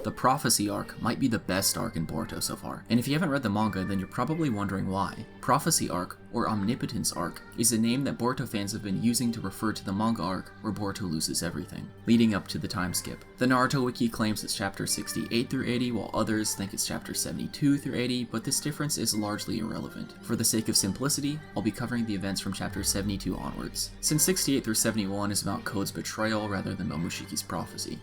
The Prophecy arc might be the best arc in Boruto so far, and if you haven't read the manga, then you're probably wondering why. Prophecy arc, or omnipotence arc, is a name that Boruto fans have been using to refer to the manga arc where Boruto loses everything, leading up to the time skip. The Naruto wiki claims it's chapter 68 through 80, while others think it's chapter 72 through 80, but this difference is largely irrelevant. For the sake of simplicity, I'll be covering the events from chapter 72 onwards, since 68 through 71 is about Code's betrayal rather than Momoshiki's prophecy.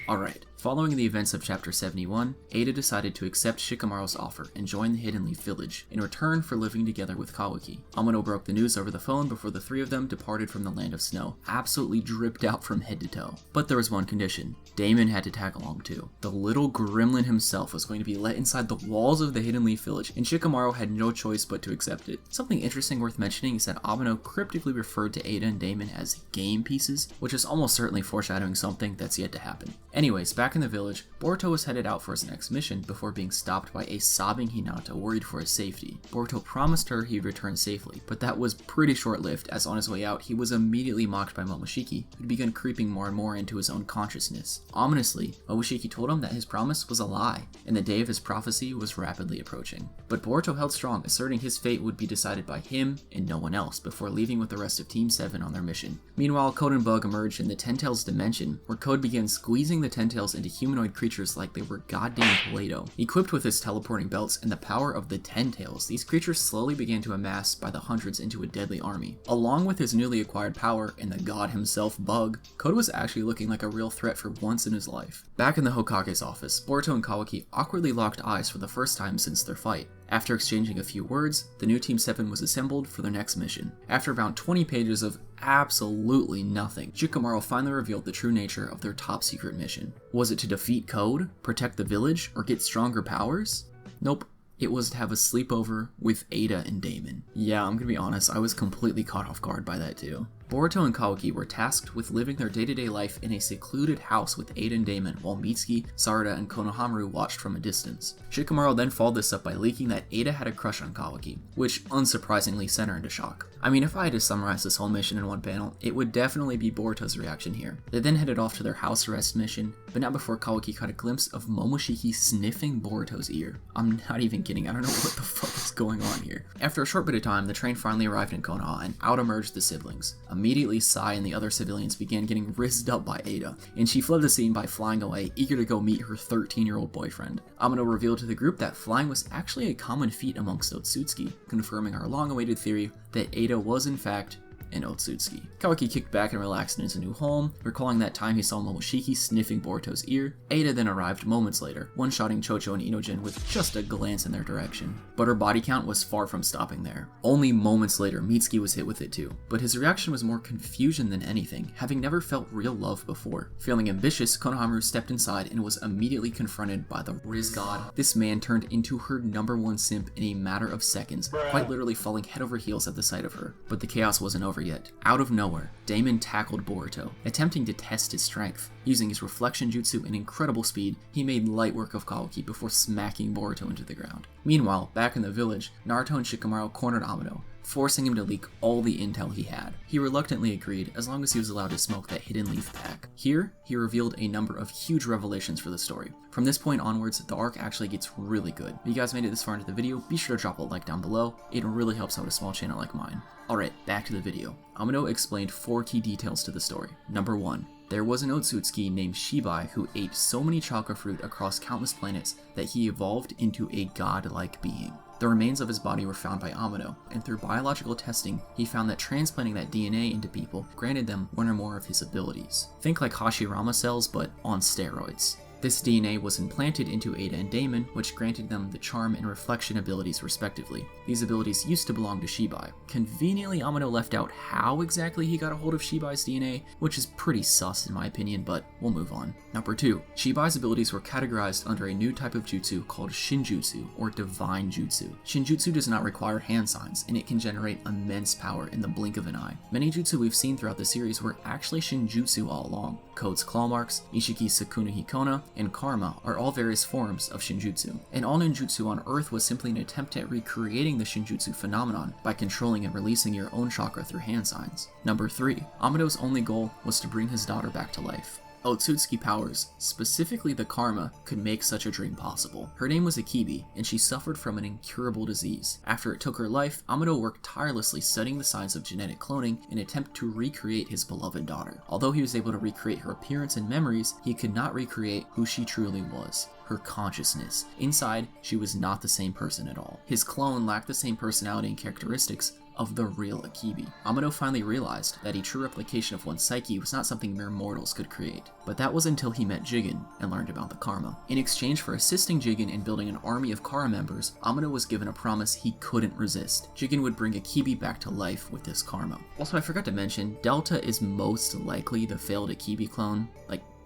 Alright, following the events of chapter 71, Ada decided to accept Shikamaru's offer and join the Hidden Leaf Village in return for living together with Kawaki. Amano broke the news over the phone before the three of them departed from the Land of Snow, absolutely dripped out from head to toe. But there was one condition: Damon had to tag along too. The little gremlin himself was going to be let inside the walls of the Hidden Leaf Village, and Shikamaru had no choice but to accept it. Something interesting worth mentioning is that Amano cryptically referred to Ada and Damon as game pieces, which is almost certainly foreshadowing something that's yet to happen. Anyways, back in the village, Boruto was headed out for his next mission before being stopped by a sobbing Hinata worried for his safety. Boruto promised her he'd return safely, but that was pretty short-lived, as on his way out he was immediately mocked by Momoshiki, who'd begun creeping more and more into his own consciousness. Ominously, Momoshiki told him that his promise was a lie, and the day of his prophecy was rapidly approaching. But Boruto held strong, asserting his fate would be decided by him and no one else, before leaving with the rest of Team 7 on their mission. Meanwhile, Code and Bug emerged in the Ten Tails dimension, where Code began squeezing the Ten Tails into humanoid creatures like they were goddamn Play-Doh. Equipped with his teleporting belts and the power of the Ten Tails, these creatures slowly began to amass by the hundreds into a deadly army. Along with his newly acquired power and the god himself, Bug, Code was actually looking like a real threat for once in his life. Back in the Hokage's office, Boruto and Kawaki awkwardly locked eyes for the first time since their fight. After exchanging a few words, the new Team 7 was assembled for their next mission. After about 20 pages of absolutely nothing, Shikamaru finally revealed the true nature of their top secret mission. Was it to defeat Code, protect the village, or get stronger powers? Nope. It was to have a sleepover with Ada and Damon. Yeah, I'm gonna be honest, I was completely caught off guard by that too. Boruto and Kawaki were tasked with living their day-to-day life in a secluded house with Ada and Damon, while Mitsuki, Sarada, and Konohamaru watched from a distance. Shikamaru then followed this up by leaking that Ada had a crush on Kawaki, which unsurprisingly sent her into shock. I mean, if I had to summarize this whole mission in one panel, it would definitely be Boruto's reaction here. They then headed off to their house arrest mission, but not before Kawaki caught a glimpse of Momoshiki sniffing Boruto's ear. I'm not even kidding, I don't know what the fuck is going on here. After a short bit of time, the train finally arrived in Konoha, and out emerged the siblings. Immediately, Sai and the other civilians began getting rizzed up by Ada, and she fled the scene by flying away, eager to go meet her 13-year-old boyfriend. Amano revealed to the group that flying was actually a common feat amongst Otsutsuki, confirming our long-awaited theory that Ada was in fact and Otsutsuki. Kawaki kicked back and relaxed in his new home, recalling that time he saw Momoshiki sniffing Boruto's ear. Ada then arrived moments later, one-shotting Chocho and Inojin with just a glance in their direction. But her body count was far from stopping there. Only moments later, Mitsuki was hit with it too, but his reaction was more confusion than anything, having never felt real love before. Feeling ambitious, Konohamaru stepped inside and was immediately confronted by the Riz God. This man turned into her #1 simp in a matter of seconds, quite literally falling head over heels at the sight of her. But the chaos wasn't over yet. Out of nowhere, Damon tackled Boruto, attempting to test his strength. Using his reflection jutsu and incredible speed, he made light work of Kawaki before smacking Boruto into the ground. Meanwhile, back in the village, Naruto and Shikamaru cornered Amano, forcing him to leak all the intel he had. He reluctantly agreed, as long as he was allowed to smoke that hidden leaf pack. Here, he revealed a number of huge revelations for the story. From this point onwards, the arc actually gets really good. If you guys made it this far into the video, be sure to drop a like down below. It really helps out a small channel like mine. Alright, back to the video. Amano explained 4 key details to the story. Number 1. There was an Otsutsuki named Shibai who ate so many chakra fruit across countless planets that he evolved into a god-like being. The remains of his body were found by Amano, and through biological testing, he found that transplanting that DNA into people granted them one or more of his abilities. Think like Hashirama cells, but on steroids. This DNA was implanted into Ada and Damon, which granted them the charm and reflection abilities respectively. These abilities used to belong to Shibai. Conveniently, Amano left out how exactly he got a hold of Shibai's DNA, which is pretty sus in my opinion, but we'll move on. Number 2. Shibai's abilities were categorized under a new type of jutsu called Shinjutsu, or Divine Jutsu. Shinjutsu does not require hand signs, and it can generate immense power in the blink of an eye. Many jutsu we've seen throughout the series were actually Shinjutsu all along. Code's claw marks, Ishiki's Sakuna Hikona, and Karma are all various forms of Shinjutsu. And all ninjutsu on Earth was simply an attempt at recreating the Shinjutsu phenomenon by controlling and releasing your own chakra through hand signs. Number 3. Amato's only goal was to bring his daughter back to life. Otsutsuki powers, specifically the karma, could make such a dream possible. Her name was Akibi, and she suffered from an incurable disease. After it took her life, Amado worked tirelessly studying the science of genetic cloning in an attempt to recreate his beloved daughter. Although he was able to recreate her appearance and memories, he could not recreate who she truly was. Her consciousness. Inside, she was not the same person at all. His clone lacked the same personality and characteristics of the real Akibi. Amado finally realized that a true replication of one's psyche was not something mere mortals could create. But that was until he met Jigen and learned about the karma. In exchange for assisting Jigen in building an army of Kara members, Amado was given a promise he couldn't resist. Jigen would bring Akibi back to life with this karma. Also, I forgot to mention, Delta is most likely the failed Akibi clone.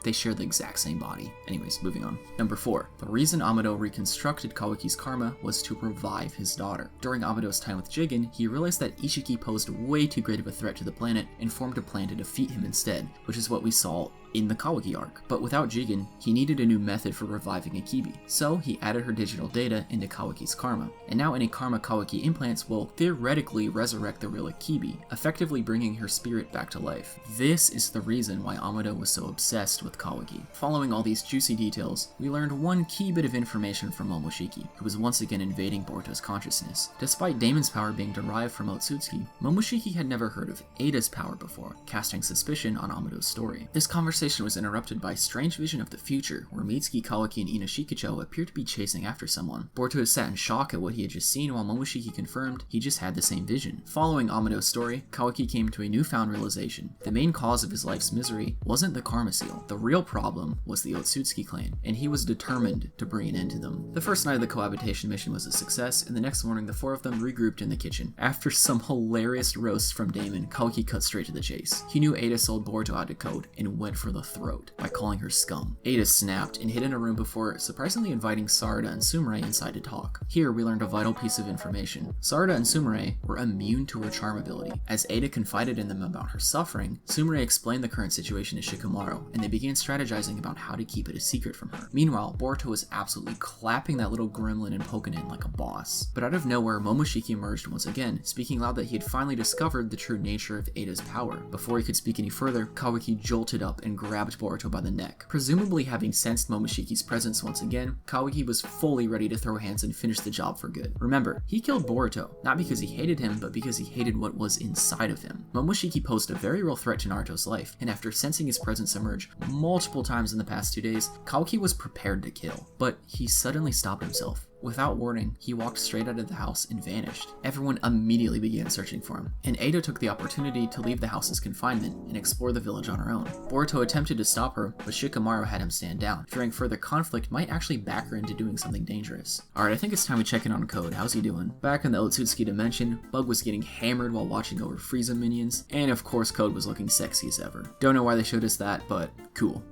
They share the exact same body. Anyways, moving on. Number 4. The reason Amado reconstructed Kawaki's karma was to revive his daughter. During Amado's time with Jigen, he realized that Ishiki posed way too great of a threat to the planet and formed a plan to defeat him instead, which is what we saw in the Kawaki arc. But without Jigen, he needed a new method for reviving Akibi, so he added her digital data into Kawaki's karma. And now any karma Kawaki implants will theoretically resurrect the real Akibi, effectively bringing her spirit back to life. This is the reason why Amado was so obsessed with Kawaki. Following all these juicy details, we learned one key bit of information from Momoshiki, who was once again invading Boruto's consciousness. Despite Damon's power being derived from Otsutsuki, Momoshiki had never heard of Ada's power before, casting suspicion on Amado's story. This conversation was interrupted by a strange vision of the future, where Mitsuki, Kawaki, and Inoshikacho appeared to be chasing after someone. Boruto had sat in shock at what he had just seen, while Momoshiki confirmed he just had the same vision. Following Amado's story, Kawaki came to a newfound realization. The main cause of his life's misery wasn't the karma seal. The real problem was the Otsutsuki clan, and he was determined to bring an end to them. The first night of the cohabitation mission was a success, and the next morning the four of them regrouped in the kitchen. After some hilarious roasts from Damon, Kawaki cut straight to the chase. He knew Ada sold Boruto out to code, and went for the throat by calling her scum. Ada snapped and hid in a room before surprisingly inviting Sarada and Sumire inside to talk. Here we learned a vital piece of information. Sarada and Sumire were immune to her charm ability. As Ada confided in them about her suffering, Sumire explained the current situation to Shikamaru, and they began strategizing about how to keep it a secret from her. Meanwhile, Boruto was absolutely clapping that little gremlin and poking it like a boss. But out of nowhere, Momoshiki emerged once again, speaking loud that he had finally discovered the true nature of Ada's power. Before he could speak any further, Kawaki jolted up and grabbed Boruto by the neck. Presumably having sensed Momoshiki's presence once again, Kawaki was fully ready to throw hands and finish the job for good. Remember, he killed Boruto, not because he hated him, but because he hated what was inside of him. Momoshiki posed a very real threat to Naruto's life, and after sensing his presence emerge multiple times in the past 2 days, Kawaki was prepared to kill. But he suddenly stopped himself. Without warning, he walked straight out of the house and vanished. Everyone immediately began searching for him, and Ada took the opportunity to leave the house's confinement and explore the village on her own. Boruto attempted to stop her, but Shikamaru had him stand down, fearing further conflict might actually back her into doing something dangerous. Alright, I think it's time we check in on Code. How's he doing? Back in the Otsutsuki dimension, Bug was getting hammered while watching over Frieza minions, and of course Code was looking sexy as ever. Don't know why they showed us that, but cool.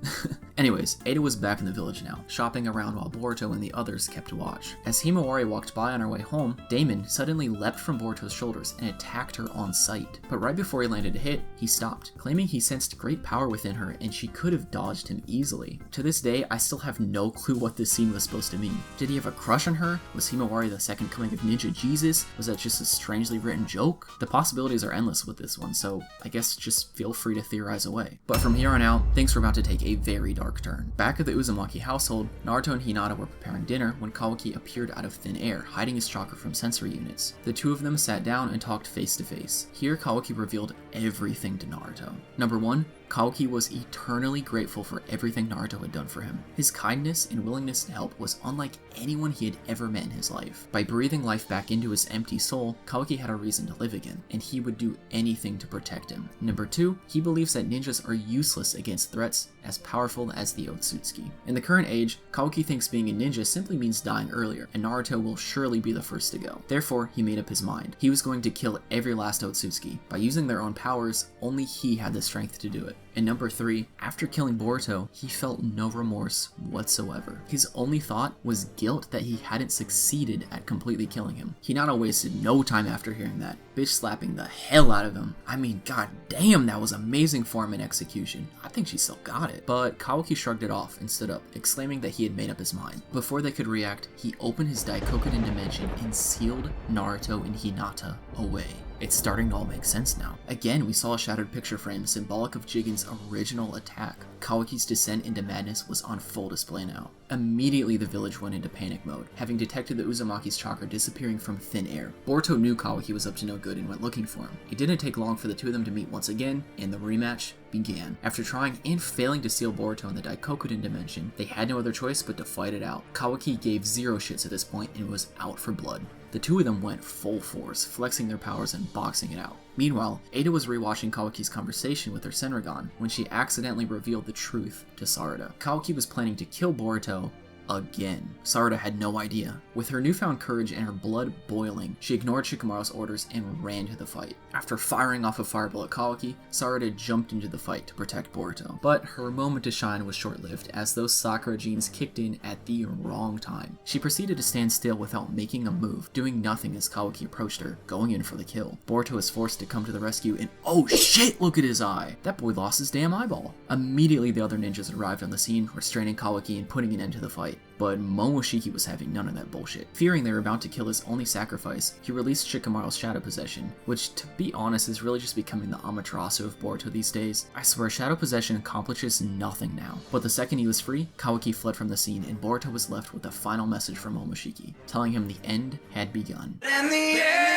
Anyways, Ada was back in the village now, shopping around while Boruto and the others kept watch. As Himawari walked by on her way home, Damon suddenly leapt from Boruto's shoulders and attacked her on sight. But right before he landed a hit, he stopped, claiming he sensed great power within her and she could have dodged him easily. To this day, I still have no clue what this scene was supposed to mean. Did he have a crush on her? Was Himawari the second coming of Ninja Jesus? Was that just a strangely written joke? The possibilities are endless with this one, so I guess just feel free to theorize away. But from here on out, things were about to take a very dark turn. Back at the Uzumaki household, Naruto and Hinata were preparing dinner when Kawaki appeared out of thin air, hiding his chakra from sensory units. The two of them sat down and talked face to face. Here, Kawaki revealed everything to Naruto. Number 1, Kawaki was eternally grateful for everything Naruto had done for him. His kindness and willingness to help was unlike anyone he had ever met in his life. By breathing life back into his empty soul, Kawaki had a reason to live again, and he would do anything to protect him. Number 2, he believes that ninjas are useless against threats as powerful as the Otsutsuki. In the current age, Kawaki thinks being a ninja simply means dying earlier, and Naruto will surely be the first to go. Therefore, he made up his mind. He was going to kill every last Otsutsuki. By using their own powers, only he had the strength to do it. And number 3, after killing Boruto, he felt no remorse whatsoever. His only thought was guilt that he hadn't succeeded at completely killing him. Hinata wasted no time after hearing that, bitch slapping the hell out of him. I mean, god damn, that was amazing form and execution. I think she still got it. But Kawaki shrugged it off and stood up, exclaiming that he had made up his mind. Before they could react, he opened his Daikokunin dimension and sealed Naruto and Hinata away. It's starting to all make sense now. Again, we saw a shattered picture frame symbolic of Jigen's original attack. Kawaki's descent into madness was on full display now. Immediately the village went into panic mode, having detected the Uzumaki's chakra disappearing from thin air. Boruto knew Kawaki was up to no good and went looking for him. It didn't take long for the two of them to meet once again, and the rematch began. After trying and failing to seal Boruto in the Daikokuden dimension, they had no other choice but to fight it out. Kawaki gave zero shits at this point and was out for blood. The two of them went full force, flexing their powers and boxing it out. Meanwhile, Ada was rewatching Kawaki's conversation with her Senrigan when she accidentally revealed the truth to Sarada. Kawaki was planning to kill Boruto again. Sarada had no idea. With her newfound courage and her blood boiling, she ignored Shikamaru's orders and ran to the fight. After firing off a fireball at Kawaki, Sarada jumped into the fight to protect Boruto. But her moment to shine was short-lived, as those Sakura genes kicked in at the wrong time. She proceeded to stand still without making a move, doing nothing as Kawaki approached her, going in for the kill. Boruto was forced to come to the rescue and oh shit, look at his eye! That boy lost his damn eyeball. Immediately the other ninjas arrived on the scene, restraining Kawaki and putting an end to the fight. But Momoshiki was having none of that bullshit. Fearing they were about to kill his only sacrifice, he released Shikamaru's shadow possession, which to be honest is really just becoming the Amaterasu of Boruto these days. I swear shadow possession accomplishes nothing now. But the second he was free, Kawaki fled from the scene and Boruto was left with a final message from Momoshiki, telling him the end had begun. And the end!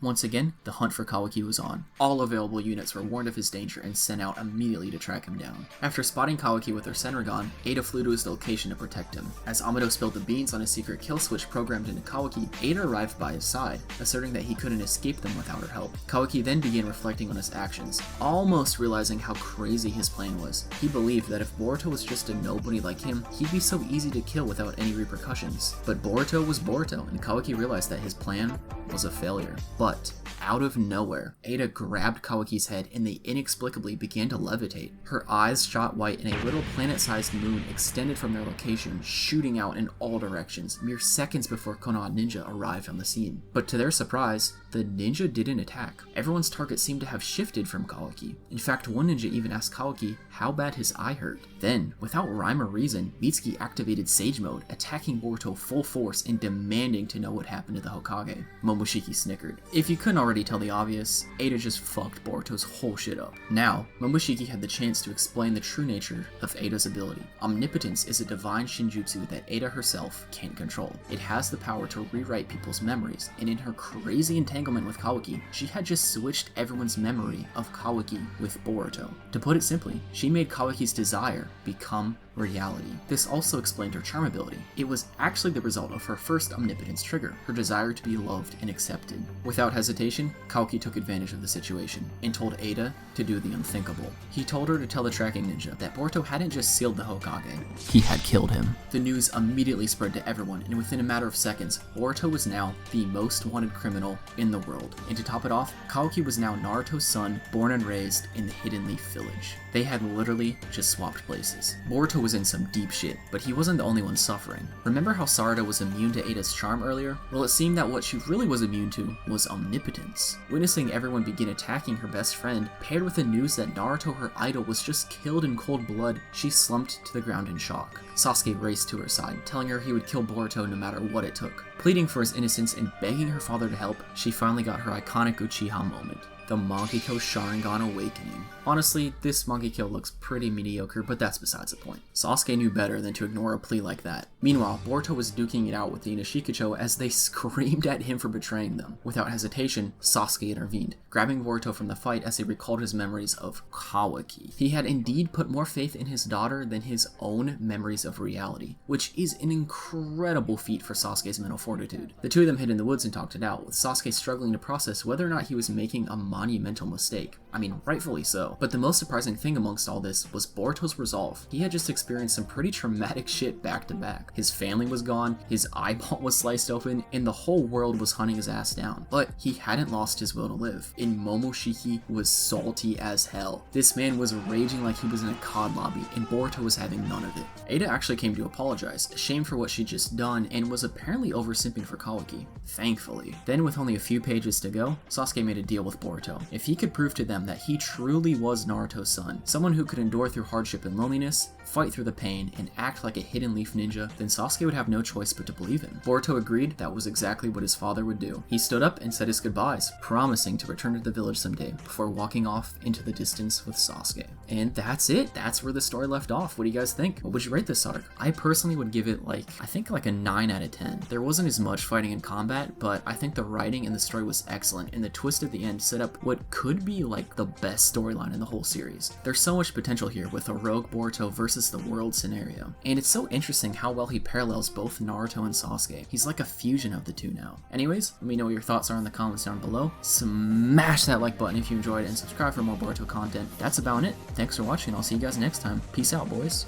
Once again, the hunt for Kawaki was on. All available units were warned of his danger and sent out immediately to track him down. After spotting Kawaki with her Senrigan, Ada flew to his location to protect him. As Amado spilled the beans on his secret kill switch programmed into Kawaki, Ada arrived by his side, asserting that he couldn't escape them without her help. Kawaki then began reflecting on his actions, almost realizing how crazy his plan was. He believed that if Boruto was just a nobody like him, he'd be so easy to kill without any repercussions. But Boruto was Boruto, and Kawaki realized that his plan was a failure. But out of nowhere, Ada grabbed Kawaki's head and they inexplicably began to levitate. Her eyes shot white and a little planet-sized moon extended from their location, shooting out in all directions, mere seconds before Konoha Ninja arrived on the scene. But to their surprise, the ninja didn't attack. Everyone's target seemed to have shifted from Kawaki. In fact, one ninja even asked Kawaki how bad his eye hurt. Then, without rhyme or reason, Mitsuki activated Sage Mode, attacking Boruto full force and demanding to know what happened to the Hokage. Momoshiki snickered. If you couldn't already tell the obvious, Ada just fucked Boruto's whole shit up. Now, Momoshiki had the chance to explain the true nature of Ada's ability. Omnipotence is a divine shinjutsu that Ada herself can't control. It has the power to rewrite people's memories, and in her crazy entanglement with Kawaki, she had just switched everyone's memory of Kawaki with Boruto. To put it simply, she made Kawaki's desire become reality. This also explained her charm ability. It was actually the result of her first omnipotence trigger, her desire to be loved and accepted. Without hesitation, Kawaki took advantage of the situation and told Ada to do the unthinkable. He told her to tell the tracking ninja that Boruto hadn't just sealed the Hokage, he had killed him. The news immediately spread to everyone, and within a matter of seconds, Boruto was now the most wanted criminal in the world. And to top it off, Kawaki was now Naruto's son, born and raised in the Hidden Leaf Village. They had literally just swapped places. Boruto was in some deep shit, but he wasn't the only one suffering. Remember how Sarada was immune to Ada's charm earlier? Well, it seemed that what she really was immune to was omnipotence. Witnessing everyone begin attacking her best friend, paired with the news that Naruto, her idol, was just killed in cold blood, she slumped to the ground in shock. Sasuke raced to her side, telling her he would kill Boruto no matter what it took. Pleading for his innocence and begging her father to help, she finally got her iconic Uchiha moment. The Mangekyo Sharingan Awakening. Honestly, this Mangekyo looks pretty mediocre, but that's besides the point. Sasuke knew better than to ignore a plea like that. Meanwhile, Boruto was duking it out with the Inashikacho as they screamed at him for betraying them. Without hesitation, Sasuke intervened, grabbing Boruto from the fight as he recalled his memories of Kawaki. He had indeed put more faith in his daughter than his own memories of reality, which is an incredible feat for Sasuke's mental fortitude. The two of them hid in the woods and talked it out, with Sasuke struggling to process whether or not he was making a monumental mistake. I mean, rightfully so. But the most surprising thing amongst all this was Boruto's resolve. He had just experienced some pretty traumatic shit back to back. His family was gone, his eyeball was sliced open, and the whole world was hunting his ass down. But he hadn't lost his will to live, and Momoshiki was salty as hell. This man was raging like he was in a COD lobby, and Boruto was having none of it. Ada actually came to apologize, ashamed for what she'd just done, and was apparently over-simping for Kawaki. Thankfully. Then, with only a few pages to go, Sasuke made a deal with Boruto. Boruto. If he could prove to them that he truly was Naruto's son, someone who could endure through hardship and loneliness, fight through the pain, and act like a hidden leaf ninja, then Sasuke would have no choice but to believe him. Boruto agreed that was exactly what his father would do. He stood up and said his goodbyes, promising to return to the village someday before walking off into the distance with Sasuke. And that's it. That's where the story left off. What do you guys think? What would you rate this arc? I personally would give it I think a 9 out of 10. There wasn't as much fighting and combat, but I think the writing and the story was excellent, and the twist at the end set up what could be the best storyline in the whole series. There's so much potential here with a rogue Boruto versus the world scenario, and it's so interesting how well he parallels both Naruto and Sasuke. He's like a fusion of the two now. Anyways, let me know what your thoughts are in the comments down below. Smash that like button if you enjoyed, and subscribe for more Boruto content. That's about it. Thanks for watching, and I'll see you guys next time. Peace out, boys.